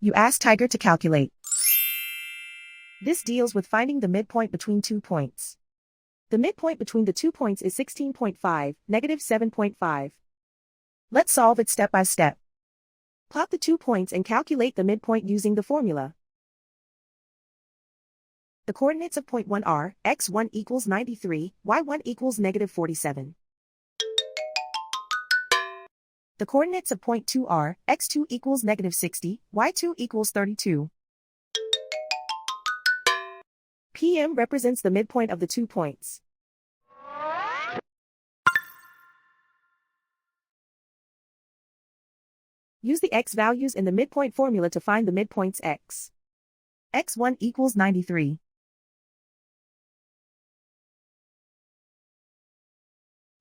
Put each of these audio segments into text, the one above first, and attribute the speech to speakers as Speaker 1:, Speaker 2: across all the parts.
Speaker 1: You ask Tiger to calculate. This deals with finding the midpoint between 2 points. The midpoint between the 2 points is 16.5, negative 7.5. Let's solve it step by step. Plot the 2 points and calculate the midpoint using the formula. The coordinates of point 1 are, x1 equals 93, y1 equals negative 47. The coordinates of point 2 are, x2 equals negative 60, y2 equals 32. PM represents the midpoint of the 2 points. Use the x values in the midpoint formula to find the midpoints x. x1 equals 93.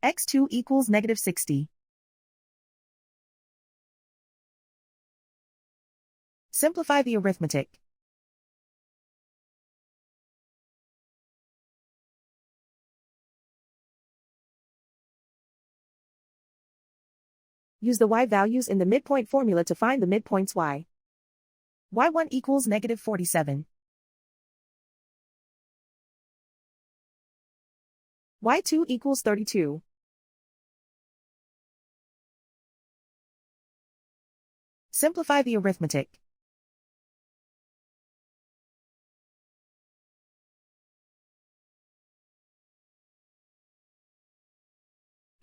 Speaker 1: x2 equals negative 60. Simplify the arithmetic. Use the y values in the midpoint formula to find the midpoints y. y1 equals negative 47. y2 equals 32. Simplify the arithmetic.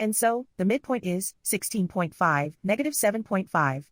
Speaker 1: And so, the midpoint is 16.5, negative 7.5.